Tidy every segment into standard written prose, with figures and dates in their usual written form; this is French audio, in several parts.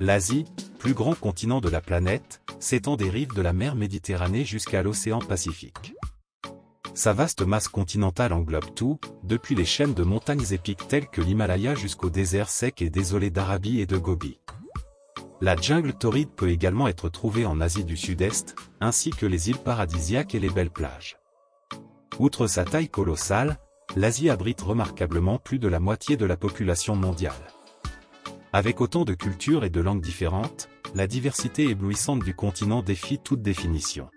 L'Asie, plus grand continent de la planète, s'étend des rives de la mer Méditerranée jusqu'à l'océan Pacifique. Sa vaste masse continentale englobe tout, depuis les chaînes de montagnes épiques telles que l'Himalaya jusqu'au désert sec et désolé d'Arabie et de Gobi. La jungle torride peut également être trouvée en Asie du Sud-Est, ainsi que les îles paradisiaques et les belles plages. Outre sa taille colossale, l'Asie abrite remarquablement plus de la moitié de la population mondiale. Avec autant de cultures et de langues différentes, la diversité éblouissante du continent défie toute définition.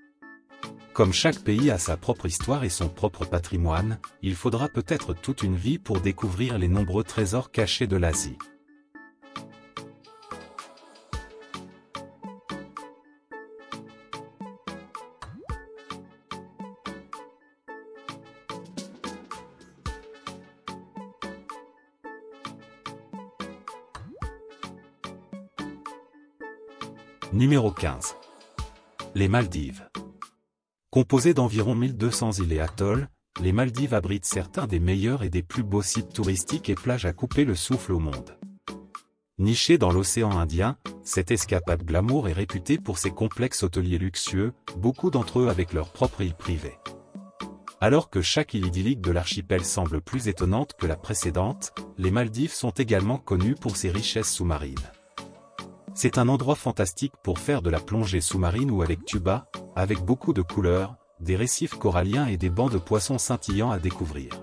Comme chaque pays a sa propre histoire et son propre patrimoine, il faudra peut-être toute une vie pour découvrir les nombreux trésors cachés de l'Asie. Numéro 15. Les Maldives. Composées d'environ 1200 îles et atolls, les Maldives abritent certains des meilleurs et des plus beaux sites touristiques et plages à couper le souffle au monde. Nichée dans l'océan Indien, cette escapade glamour est réputée pour ses complexes hôteliers luxueux, beaucoup d'entre eux avec leur propre île privée. Alors que chaque île idyllique de l'archipel semble plus étonnante que la précédente, les Maldives sont également connues pour ses richesses sous-marines. C'est un endroit fantastique pour faire de la plongée sous-marine ou avec tuba, avec beaucoup de couleurs, des récifs coralliens et des bancs de poissons scintillants à découvrir.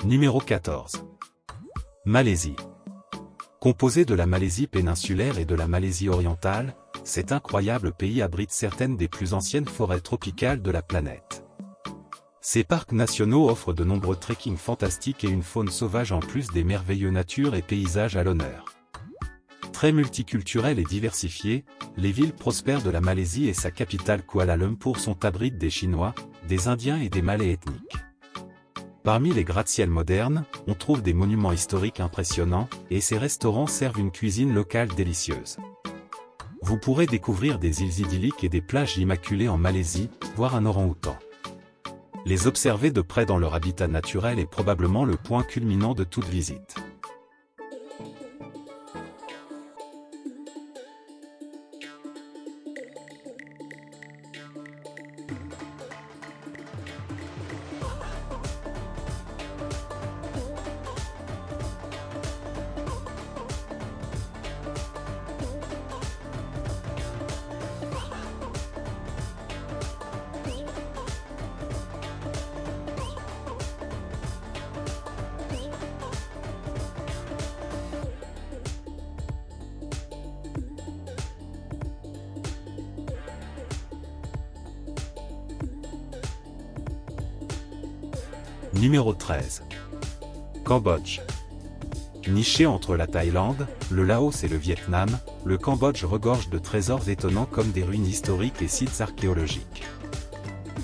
Numéro 14. Malaisie. Composée de la Malaisie péninsulaire et de la Malaisie orientale, cet incroyable pays abrite certaines des plus anciennes forêts tropicales de la planète. Ces parcs nationaux offrent de nombreux trekkings fantastiques et une faune sauvage en plus des merveilleux natures et paysages à l'honneur. Très multiculturelles et diversifiées, les villes prospères de la Malaisie et sa capitale Kuala Lumpur sont abrites des Chinois, des Indiens et des Malais ethniques. Parmi les gratte-ciels modernes, on trouve des monuments historiques impressionnants, et ces restaurants servent une cuisine locale délicieuse. Vous pourrez découvrir des îles idylliques et des plages immaculées en Malaisie, voire un orang-outan. Les observer de près dans leur habitat naturel est probablement le point culminant de toute visite. Numéro 13. Cambodge. Niché entre la Thaïlande, le Laos et le Vietnam, le Cambodge regorge de trésors étonnants comme des ruines historiques et sites archéologiques.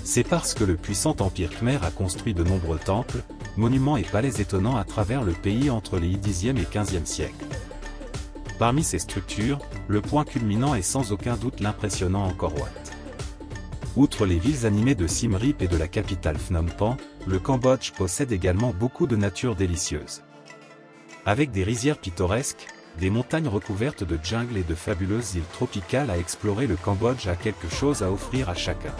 C'est parce que le puissant empire Khmer a construit de nombreux temples, monuments et palais étonnants à travers le pays entre les Xe et XVe siècles. Parmi ces structures, le point culminant est sans aucun doute l'impressionnant Angkor Wat. Outre les villes animées de Siem Reap et de la capitale Phnom Penh, le Cambodge possède également beaucoup de nature délicieuse. Avec des rizières pittoresques, des montagnes recouvertes de jungle et de fabuleuses îles tropicales à explorer, le Cambodge a quelque chose à offrir à chacun.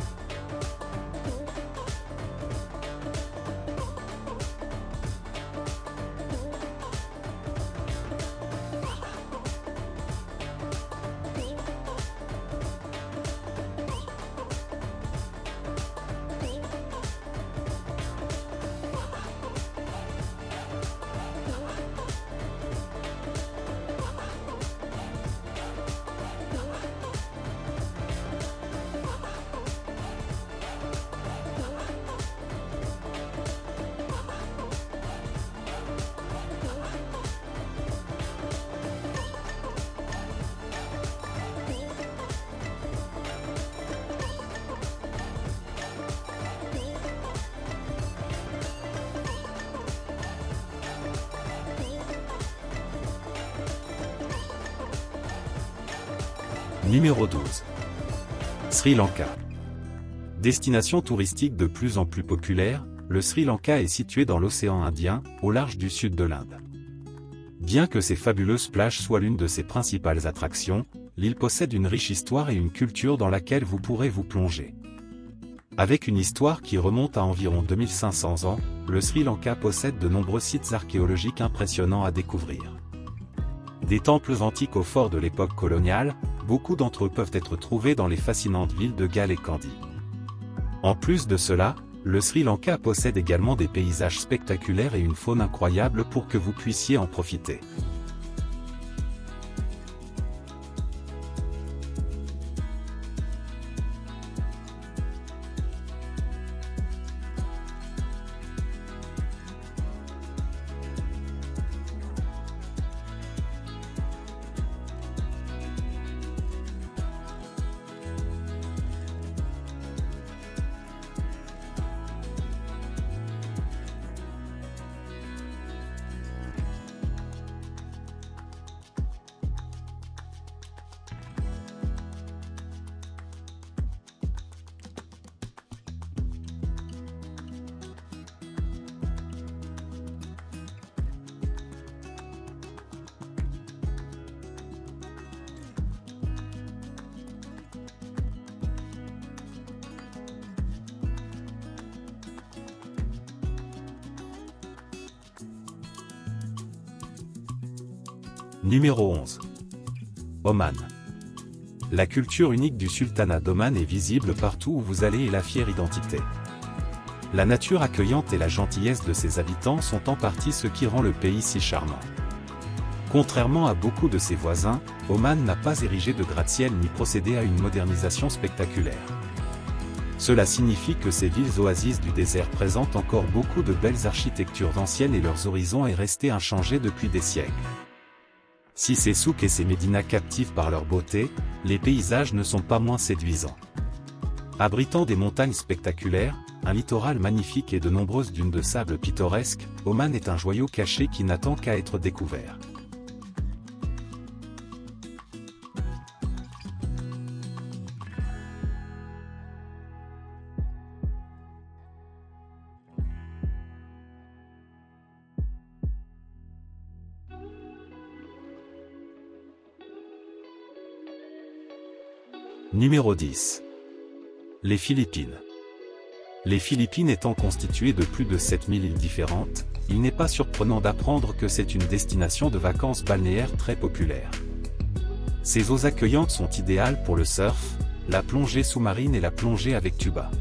Numéro 12. Sri Lanka. Destination touristique de plus en plus populaire, le Sri Lanka est situé dans l'océan Indien, au large du sud de l'Inde. Bien que ses fabuleuses plages soient l'une de ses principales attractions, l'île possède une riche histoire et une culture dans laquelle vous pourrez vous plonger. Avec une histoire qui remonte à environ 2500 ans, le Sri Lanka possède de nombreux sites archéologiques impressionnants à découvrir. Des temples antiques au fort de l'époque coloniale, beaucoup d'entre eux peuvent être trouvés dans les fascinantes villes de Galle et Kandy. En plus de cela, le Sri Lanka possède également des paysages spectaculaires et une faune incroyable pour que vous puissiez en profiter. Numéro 11. Oman. La culture unique du sultanat d'Oman est visible partout où vous allez et la fière identité. La nature accueillante et la gentillesse de ses habitants sont en partie ce qui rend le pays si charmant. Contrairement à beaucoup de ses voisins, Oman n'a pas érigé de gratte-ciel ni procédé à une modernisation spectaculaire. Cela signifie que ces villes oasis du désert présentent encore beaucoup de belles architectures anciennes et leurs horizons est resté inchangé depuis des siècles. Si ces souks et ces médinas captivent par leur beauté, les paysages ne sont pas moins séduisants. Abritant des montagnes spectaculaires, un littoral magnifique et de nombreuses dunes de sable pittoresques, Oman est un joyau caché qui n'attend qu'à être découvert. Numéro 10. Les Philippines. Les Philippines étant constituées de plus de 7000 îles différentes, il n'est pas surprenant d'apprendre que c'est une destination de vacances balnéaires très populaire. Ces eaux accueillantes sont idéales pour le surf, la plongée sous-marine et la plongée avec tuba.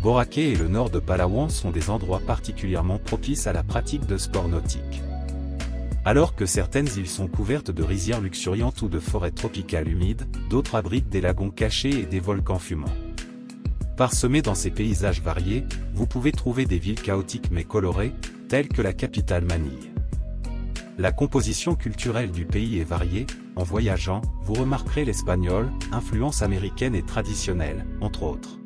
Boracay et le nord de Palawan sont des endroits particulièrement propices à la pratique de sports nautiques. Alors que certaines îles sont couvertes de rizières luxuriantes ou de forêts tropicales humides, d'autres abritent des lagons cachés et des volcans fumants. Parsemés dans ces paysages variés, vous pouvez trouver des villes chaotiques mais colorées, telles que la capitale Manille. La composition culturelle du pays est variée, en voyageant, vous remarquerez l'espagnol, influence américaine et traditionnelle, entre autres.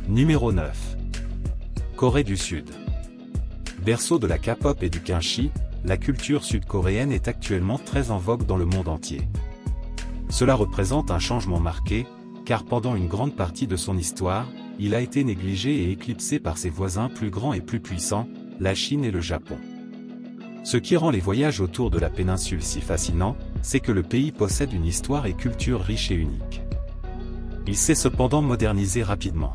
Numéro 9. Corée du Sud. Berceau de la K-pop et du Kimchi, la culture sud-coréenne est actuellement très en vogue dans le monde entier. Cela représente un changement marqué, car pendant une grande partie de son histoire, il a été négligé et éclipsé par ses voisins plus grands et plus puissants, la Chine et le Japon. Ce qui rend les voyages autour de la péninsule si fascinants, c'est que le pays possède une histoire et culture riche et unique. Il s'est cependant modernisé rapidement.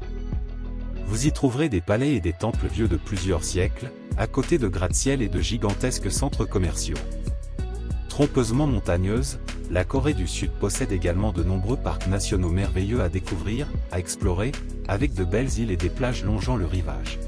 Vous y trouverez des palais et des temples vieux de plusieurs siècles, à côté de gratte-ciel et de gigantesques centres commerciaux. Trompeusement montagneuse, la Corée du Sud possède également de nombreux parcs nationaux merveilleux à découvrir, à explorer, avec de belles îles et des plages longeant le rivage.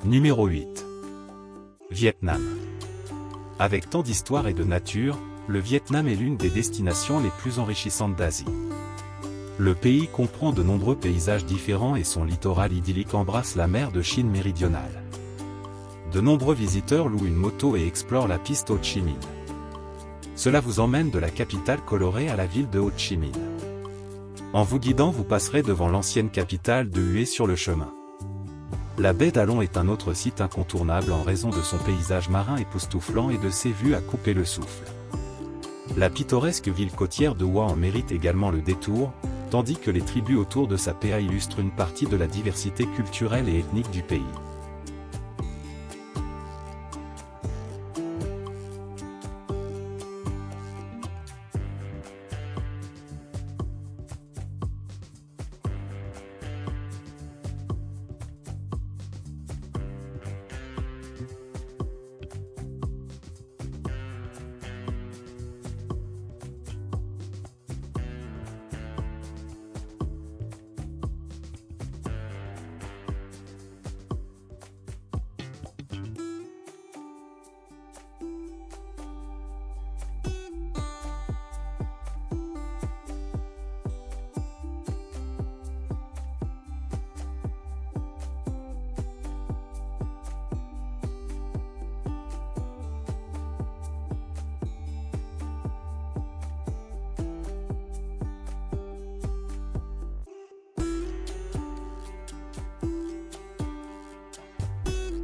Numéro 8. Vietnam. Avec tant d'histoire et de nature, le Vietnam est l'une des destinations les plus enrichissantes d'Asie. Le pays comprend de nombreux paysages différents et son littoral idyllique embrasse la mer de Chine méridionale. De nombreux visiteurs louent une moto et explorent la piste Ho Chi Minh. Cela vous emmène de la capitale colorée à la ville de Ho Chi Minh. En vous guidant, vous passerez devant l'ancienne capitale de Hue sur le chemin. La baie d'Along est un autre site incontournable en raison de son paysage marin époustouflant et de ses vues à couper le souffle. La pittoresque ville côtière de Hua en mérite également le détour, tandis que les tribus autour de sa PA illustrent une partie de la diversité culturelle et ethnique du pays.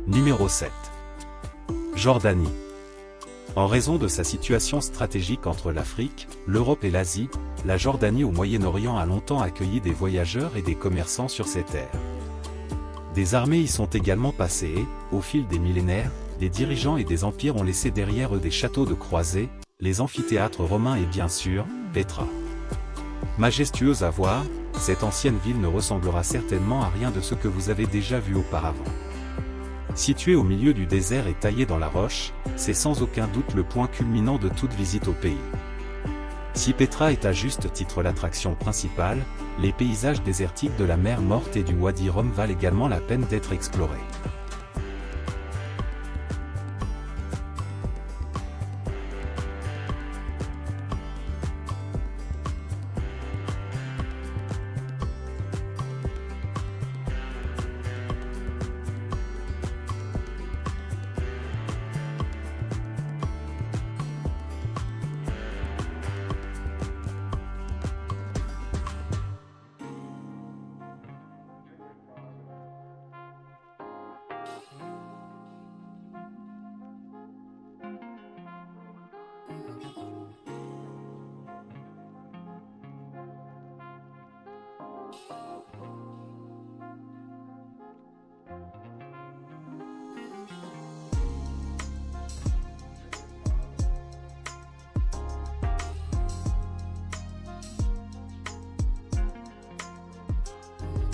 Numéro 7. Jordanie. En raison de sa situation stratégique entre l'Afrique, l'Europe et l'Asie, la Jordanie au Moyen-Orient a longtemps accueilli des voyageurs et des commerçants sur ses terres. Des armées y sont également passées et, au fil des millénaires, des dirigeants et des empires ont laissé derrière eux des châteaux de croisée, les amphithéâtres romains et bien sûr, Petra. Majestueuse à voir, cette ancienne ville ne ressemblera certainement à rien de ce que vous avez déjà vu auparavant. Située au milieu du désert et taillée dans la roche, c'est sans aucun doute le point culminant de toute visite au pays. Si Petra est à juste titre l'attraction principale, les paysages désertiques de la mer Morte et du Wadi Rum valent également la peine d'être explorés.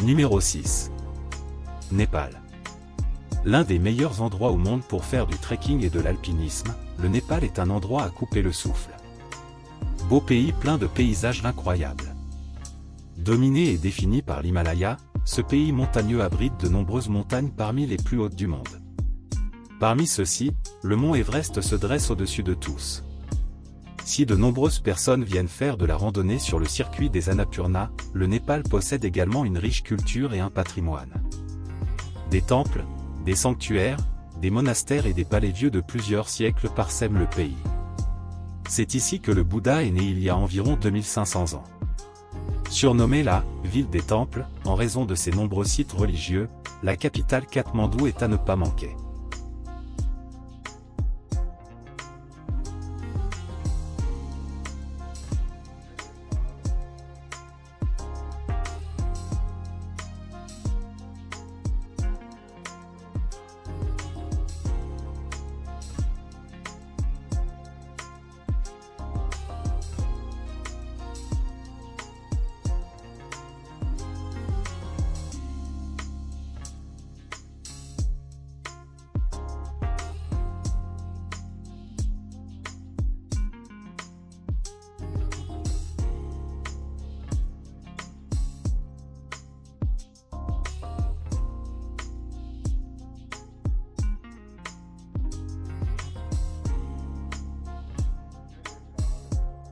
Numéro 6. Népal. L'un des meilleurs endroits au monde pour faire du trekking et de l'alpinisme, le Népal est un endroit à couper le souffle. Beau pays plein de paysages incroyables. Dominé et défini par l'Himalaya, ce pays montagneux abrite de nombreuses montagnes parmi les plus hautes du monde. Parmi ceux-ci, le mont Everest se dresse au-dessus de tous. Si de nombreuses personnes viennent faire de la randonnée sur le circuit des Annapurna, le Népal possède également une riche culture et un patrimoine. Des temples, des sanctuaires, des monastères et des palais vieux de plusieurs siècles parsèment le pays. C'est ici que le Bouddha est né il y a environ 2500 ans. Surnommée la « ville des temples », en raison de ses nombreux sites religieux, la capitale Katmandou est à ne pas manquer.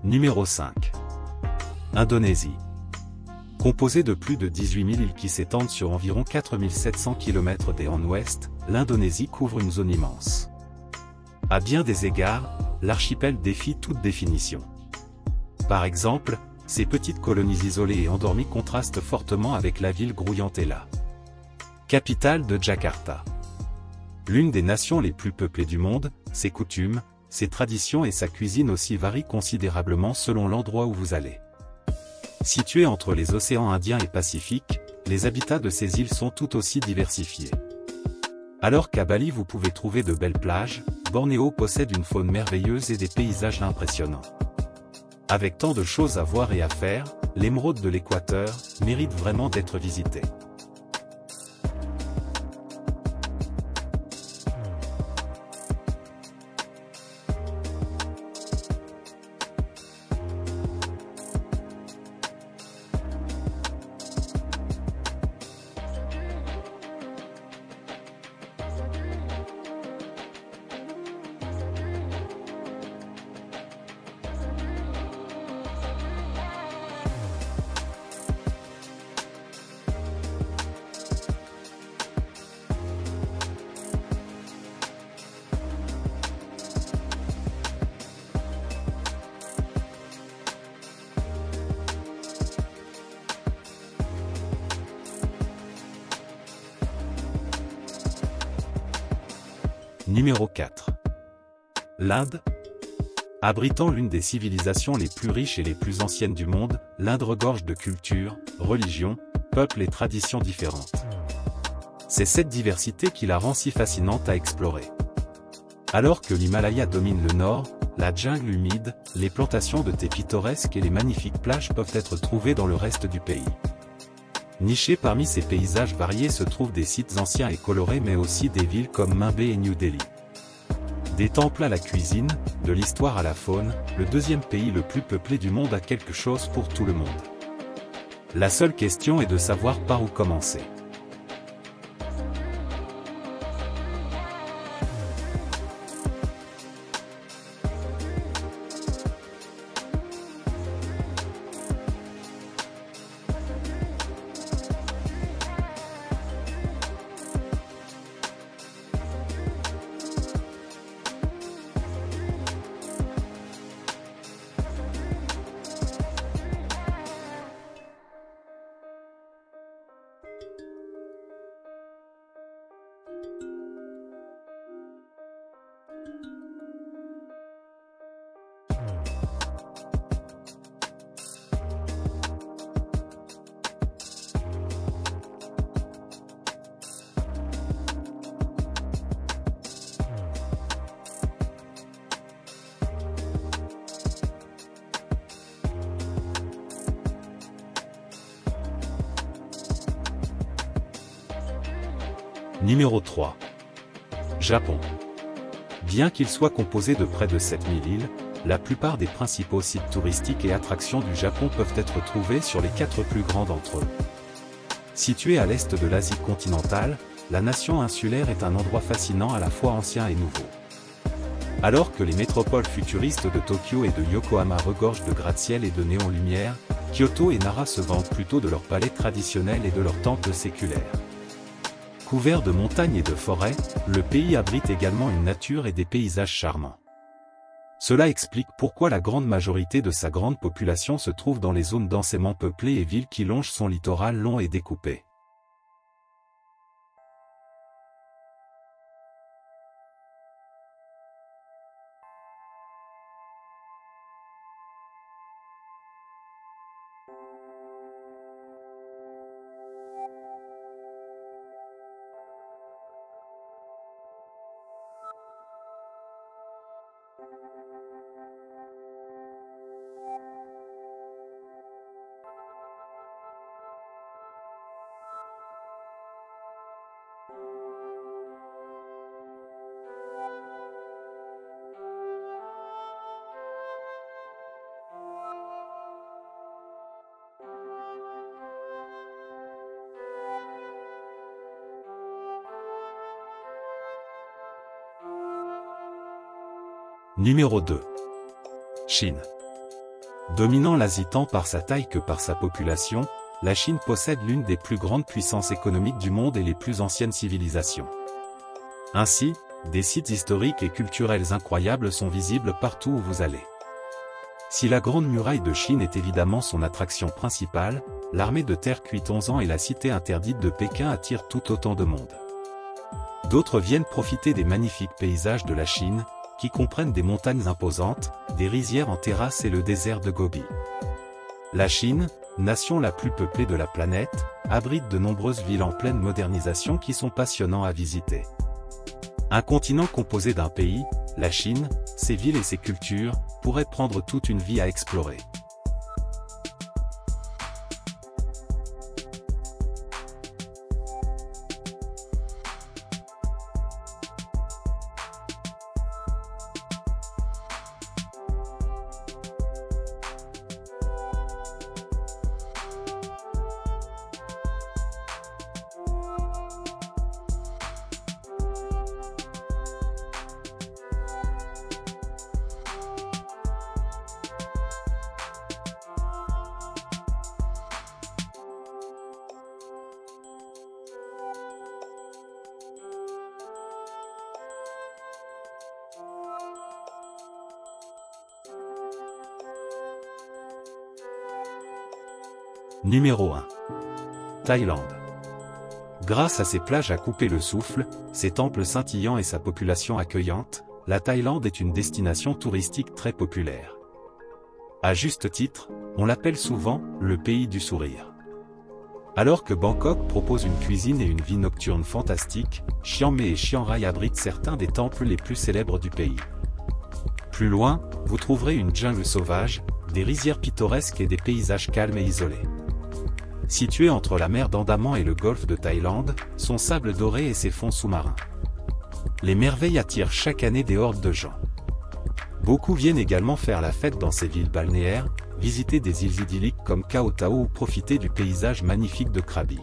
Numéro 5. Indonésie. Composée de plus de 18 000 îles qui s'étendent sur environ 4 700 km d'est en ouest, l'Indonésie couvre une zone immense. À bien des égards, l'archipel défie toute définition. Par exemple, ces petites colonies isolées et endormies contrastent fortement avec la ville grouillante Ela, capitale de Jakarta. L'une des nations les plus peuplées du monde, ses coutumes, ses traditions et sa cuisine aussi varient considérablement selon l'endroit où vous allez. Située entre les océans Indien et Pacifique, les habitats de ces îles sont tout aussi diversifiés. Alors qu'à Bali vous pouvez trouver de belles plages, Bornéo possède une faune merveilleuse et des paysages impressionnants. Avec tant de choses à voir et à faire, l'émeraude de l'Équateur mérite vraiment d'être visitée. Numéro 4. L'Inde. Abritant l'une des civilisations les plus riches et les plus anciennes du monde, l'Inde regorge de cultures, religions, peuples et traditions différentes. C'est cette diversité qui la rend si fascinante à explorer. Alors que l'Himalaya domine le nord, la jungle humide, les plantations de thé pittoresques et les magnifiques plages peuvent être trouvées dans le reste du pays. Nichés parmi ces paysages variés se trouvent des sites anciens et colorés mais aussi des villes comme Mumbai et New Delhi. Des temples à la cuisine, de l'histoire à la faune, le deuxième pays le plus peuplé du monde a quelque chose pour tout le monde. La seule question est de savoir par où commencer. Numéro 3. Japon. Bien qu'il soit composé de près de 7000 îles, la plupart des principaux sites touristiques et attractions du Japon peuvent être trouvés sur les 4 plus grands d'entre eux. Située à l'est de l'Asie continentale, la nation insulaire est un endroit fascinant à la fois ancien et nouveau. Alors que les métropoles futuristes de Tokyo et de Yokohama regorgent de gratte-ciel et de néons-lumière, Kyoto et Nara se vantent plutôt de leurs palais traditionnels et de leurs temples séculaires. Couvert de montagnes et de forêts, le pays abrite également une nature et des paysages charmants. Cela explique pourquoi la grande majorité de sa grande population se trouve dans les zones densément peuplées et villes qui longent son littoral long et découpé. Numéro 2. Chine. Dominant l'Asie tant par sa taille que par sa population, la Chine possède l'une des plus grandes puissances économiques du monde et les plus anciennes civilisations. Ainsi, des sites historiques et culturels incroyables sont visibles partout où vous allez. Si la Grande Muraille de Chine est évidemment son attraction principale, l'armée de terre cuite 11 ans et la cité interdite de Pékin attirent tout autant de monde. D'autres viennent profiter des magnifiques paysages de la Chine, qui comprennent des montagnes imposantes, des rizières en terrasse et le désert de Gobi. La Chine, nation la plus peuplée de la planète, abrite de nombreuses villes en pleine modernisation qui sont passionnantes à visiter. Un continent composé d'un pays, la Chine, ses villes et ses cultures, pourrait prendre toute une vie à explorer. Numéro 1. Thaïlande. Grâce à ses plages à couper le souffle, ses temples scintillants et sa population accueillante, la Thaïlande est une destination touristique très populaire. À juste titre, on l'appelle souvent « le pays du sourire ». Alors que Bangkok propose une cuisine et une vie nocturne fantastique, Chiang Mai et Chiang Rai abritent certains des temples les plus célèbres du pays. Plus loin, vous trouverez une jungle sauvage, des rizières pittoresques et des paysages calmes et isolés. Situé entre la mer d'Andaman et le golfe de Thaïlande, son sable doré et ses fonds sous-marins. Les merveilles attirent chaque année des hordes de gens. Beaucoup viennent également faire la fête dans ces villes balnéaires, visiter des îles idylliques comme Koh Tao ou profiter du paysage magnifique de Krabi.